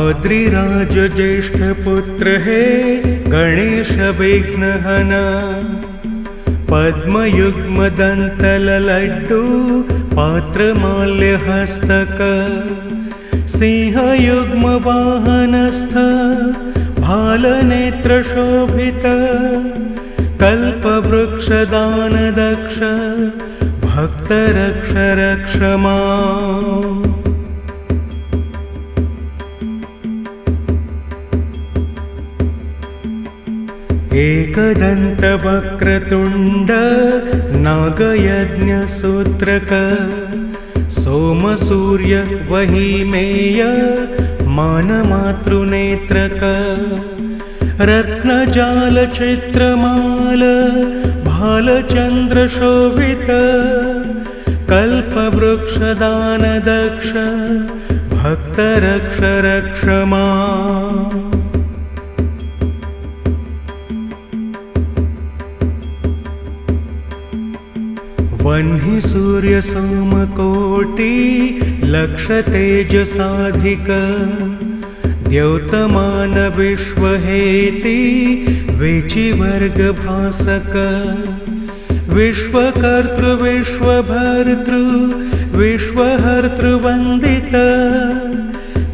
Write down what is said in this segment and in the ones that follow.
आद्रिराज ज्येष्ठ पुत्र हे गणेश विघ्नहना, पद्मयुग्मदन्तलड्डू पात्रमाल्यहस्तक, सिंहयुग्मवाहनस्थ भालनेत्रशोभित, कल्पवृक्षदानदक्ष भक्तरक्ष रक्ष माम्। एकदन्तवक्रतुण्ड नागयज्ञसूत्रक, सोमसूर्य वहीमेय मानमातृनेत्रक, रत्नजालचित्रमाल भालचन्द्रशोभित, कल्पवृक्षदानदक्ष भक्तरक्ष रक्ष माम्। वह्नि सूर्य सोमकोटि लक्षतेजसाधिक, द्योतमान विश्वहेति विचिवर्गभासक, विश्वकर्तृ विश्वभर्तृ विश्वहर्तृवन्दित,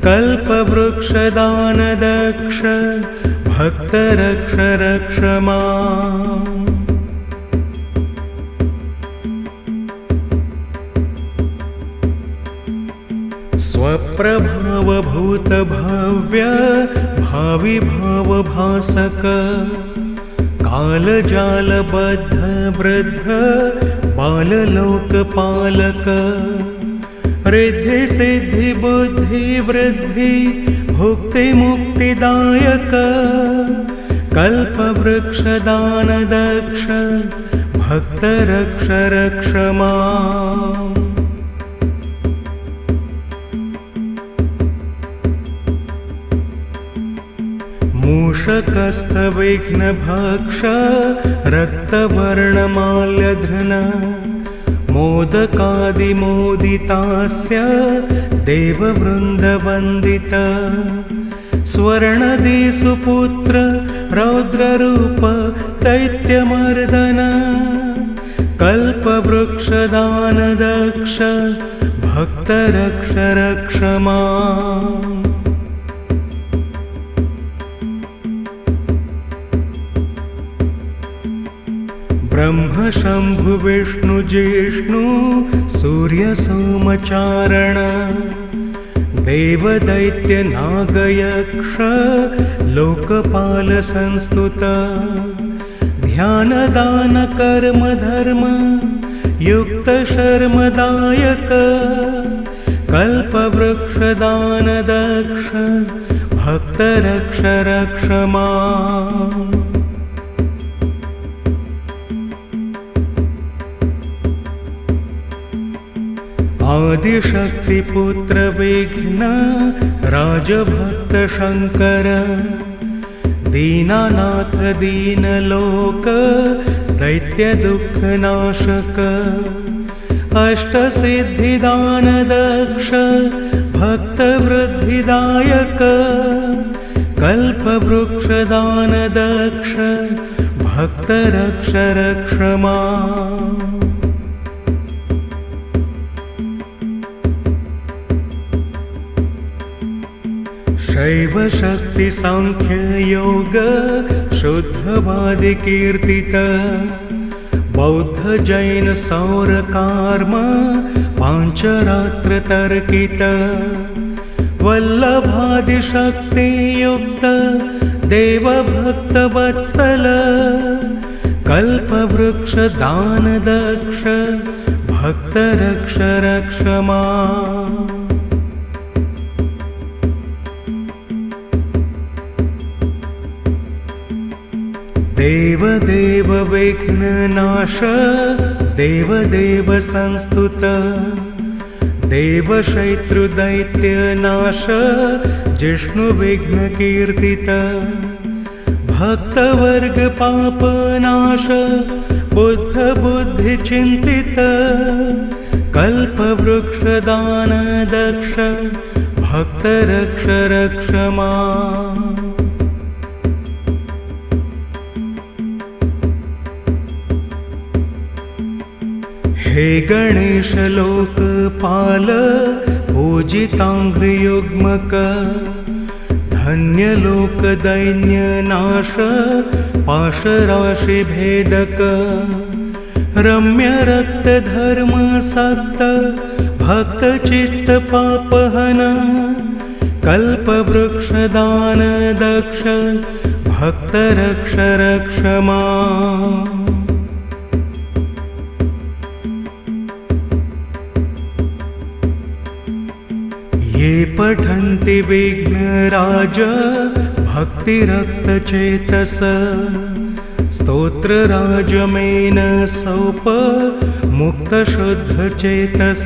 कल्पवृक्षदानदक्ष भक्तरक्ष रक्ष माम्। स्वप्रभावभूतभव्य भाविभावभासक, कालजालबद्ध वृद्ध बाललोकपालक, रिद्धि सिद्धि बुद्धि वृद्धि भुक्तिमुक्तिदायक, कल्पवृक्षदानदक्ष भक्तरक्ष रक्ष माम्। मूषकस्थविघ्नभक्ष रक्तवर्णमाल्यधृन, मोदकादिमोदितास्य देववृन्दवन्दित, स्वर्णदिसुपुत्र रौद्ररूप दैत्यमर्दन, कल्पवृक्षदानदक्ष भक्तरक्ष रक्ष माम्। ब्रह्म शंभु विष्णु जिष्णु सूर्य सोमचारण, देवदैत्य नागयक्ष लोकपाल संस्तुत, ध्यानदान कर्म धर्म युक्त शर्मदायक, कल्पवृक्षदानदक्ष भक्तरक्ष रक्ष माम्। आदिशक्तिपुत्र विघ्न राजभक्त शंकर, दीनानाथ दीनलोक दैत्य दुःखनाशक, अष्टसिद्धिदानदक्ष भक्तवृद्धिदायक, कल्पवृक्षदानदक्ष भक्तरक्ष रक्ष माम्। शैव शक्ति सांख्य योग शुद्धवादि कीर्तित, बौद्ध जैन सौर कार्म पांचरात्र तर्कित, वल्लभादि शक्ति युक्त देव भक्त वत्सल, कल्पवृक्ष दानदक्ष भक्तरक्ष रक्ष माम्। देवदेव विघ्ननाश देवदेव संस्तुत, देवशत्रुदैत्यनाश जिष्णु विघ्नकीर्तित, भक्तवर्ग पापनाश बुद्ध बुद्धि चिंतित, कल्पवृक्षदानदक्ष भक्त रक्ष रक्ष माम्। हे गणेश लोकपाल पूजिताङ्घ्रियुग्मक धन्य लोक दैन्य नाश पाशराशि भेदक रम्य रक्त धर्म सक्त भक्त चित्त पापहन कल्प वृक्ष दान दक्ष भक्त रक्ष रक्ष माम्। ये पठन्ति विघ्नराज भक्तिरक्तचेतस स्तोत्रराजमेन सौप मुक्तशुद्धचेतस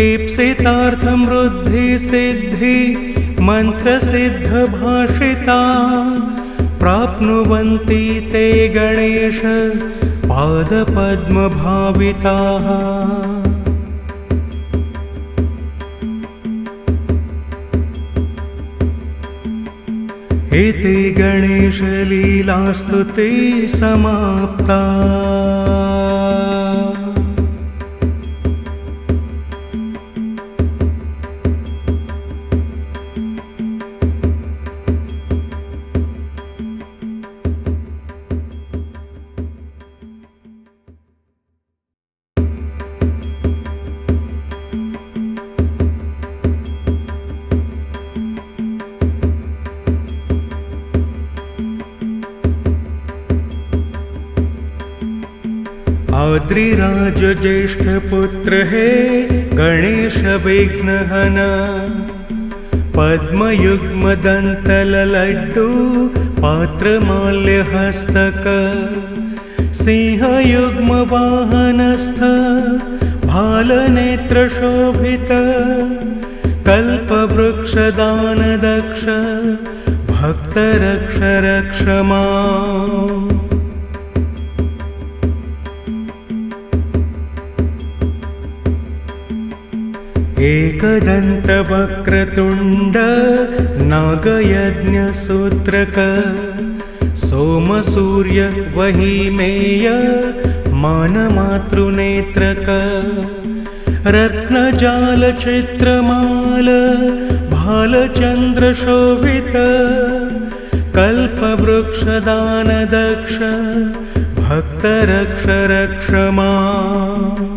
ईप्सितार्थं वृद्धि सिद्धि मन्त्रसिद्धभाषिता प्राप्नुवन्ति ते गणेश पादपद्मभाविताः। इति गणेशलीलास्तुति समाप्ता। आद्रिराज ज्येष्ठ पुत्र हे गणेश विघ्नहन पद्मयुग्मदन्तलड्डू पात्रमाल्यहस्तक सिंहयुग्मवाहनस्थ भालनेत्रशोभित कल्पवृक्षदानदक्ष भक्त रक्ष रक्ष माम्। एकदन्तवक्रतुण्ड नागयज्ञसूत्रक सोमसूर्य वहीमेय मानमातृनेत्रक रत्नजालचित्रमाल भालचन्द्रशोभित कल्पवृक्षदानदक्ष भक्त रक्ष रक्ष माम्।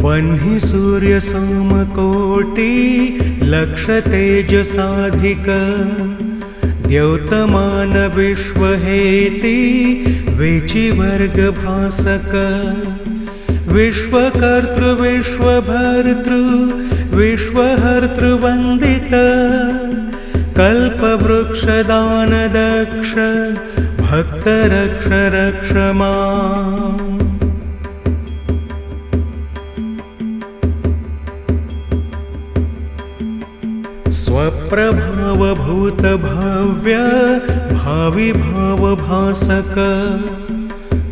वह्नि सूर्य सोमकोटि लक्षतेजसाधिक द्योतमान विश्वहेति विचिवर्गभासक विश्वकर्तृ विश्वभर्तृ विश्वहर्तृवन्दित कल्पवृक्षदानदक्ष भक्त रक्ष रक्ष माम्। स्वप्रभावभूतभव्य भाविभावभासक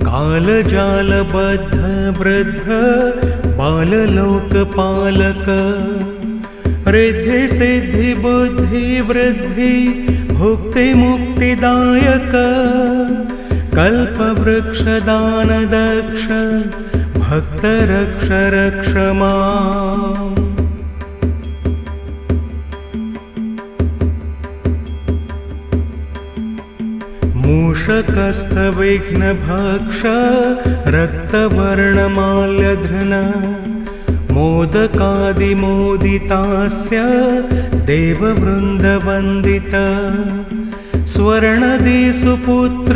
कालजालबद्ध वृद्ध बाललोकपालक रिद्धि सिद्धि बुद्धि वृद्धि भुक्ति मुक्तिदायक कल्पवृक्षदानदक्ष भक्त रक्ष रक्ष माम्। मूषकस्थविघ्नभक्ष रक्तवर्णमाल्यधृन मोदकादिमोदितास्य देववृन्दवन्दित स्वर्णदिसुपुत्र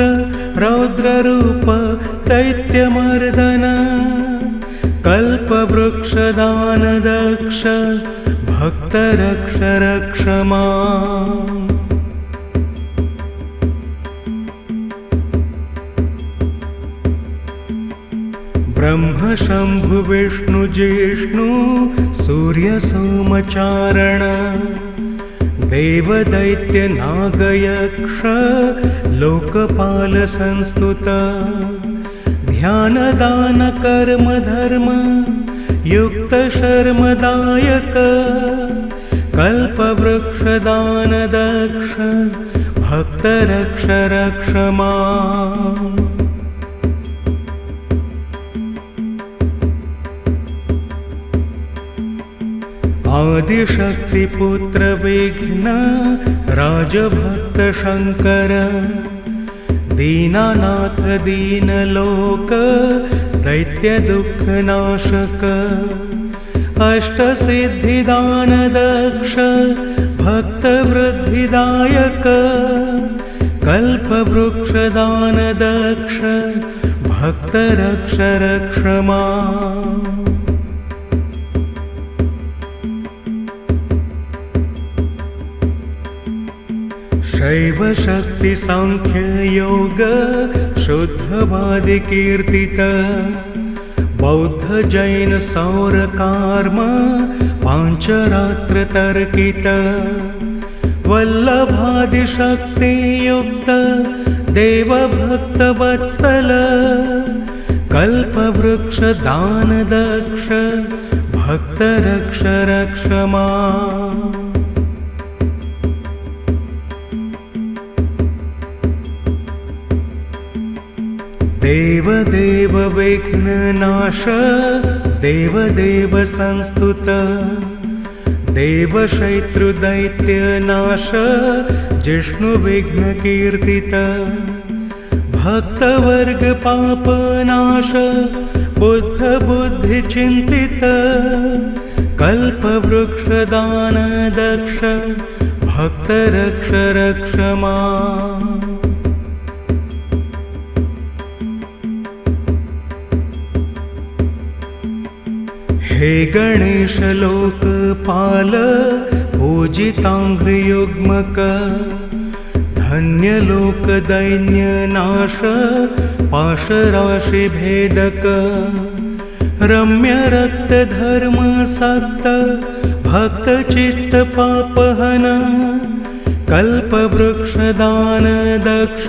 रौद्ररूप दैत्यमर्दन कल्पवृक्षदानदक्ष भक्त रक्ष रक्ष माम्। ब्रह्म शंभु विष्णु जिष्णु सूर्य सोमचारण देवदैत्य नागयक्ष लोकपाल संस्तुत ध्यान दान कर्म धर्म युक्त शर्मदायक कल्पवृक्ष दान दक्ष भक्त रक्ष रक्ष माम्। आदिशक्तिपुत्र विघ्न राजभक्त शंकर दीनानाथ दीनलोक दैत्य दुःखनाशक अष्टसिद्धिदान दक्ष भक्तवृद्धिदायक कल्पवृक्ष दान दक्ष भक्त रक्ष रक्ष माम्। शैव शक्ति सांख्य योग शुद्धवादि कीर्तित बौद्ध जैन सौर कार्म पांचरात्र तर्कित वल्लभादि शक्ति युक्त देव भक्त वत्सल कल्पवृक्ष दान दक्ष भक्त रक्ष रक्ष माम्। देव देव विघ्न नाश देव देव संस्तुत देव शत्रु दैत्य नाश जिष्णु विघ्न कीर्तित भक्त वर्ग पाप नाश बुद्ध बुद्धि चिंतित कल्पवृक्ष दान दक्ष भक्त रक्ष रक्ष माम्। हे गणेश लोकपाल पूजितांघ्रियुग्मक धन्य लोक दैन्य नाश पाशराशि भेदक रम्य रक्त धर्म सक्त भक्त चित्त पापहन कल्पवृक्ष दान दक्ष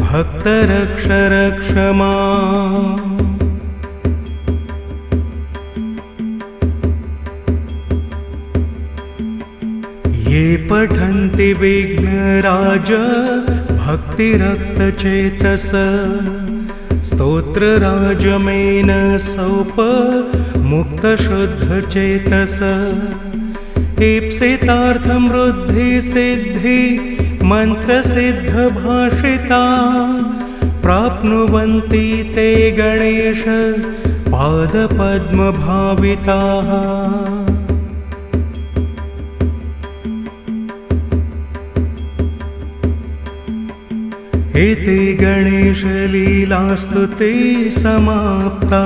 भक्त रक्ष रक्ष माम्। ये पठन्ति विघ्नराज भक्तिरक्तचेतस स्तोत्रराजमेन सौप मुक्तशुद्धचेतस ईप्सितार्थं वृद्धि सिद्धि मन्त्रसिद्धभाषिता प्राप्नुवन्ति ते गणेश पादपद्मभाविताः। इति गणेश लीलास्तुति समाप्ता।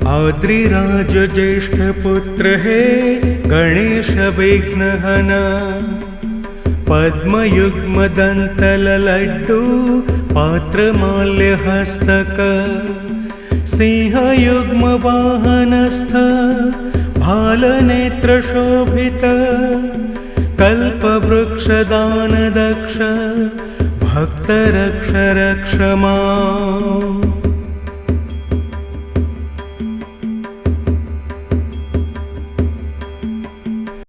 आद्रिराज ज्येष्ठ पुत्र हे गणेश विघ्नहन पद्मयुग्म दंतलड्डू पात्रमाल्य हस्तक सिंहयुग्म वाहनस्थ भालनेत्र शोभित कल्पवृक्ष दान दक्ष भक्त रक्ष रक्ष माम्।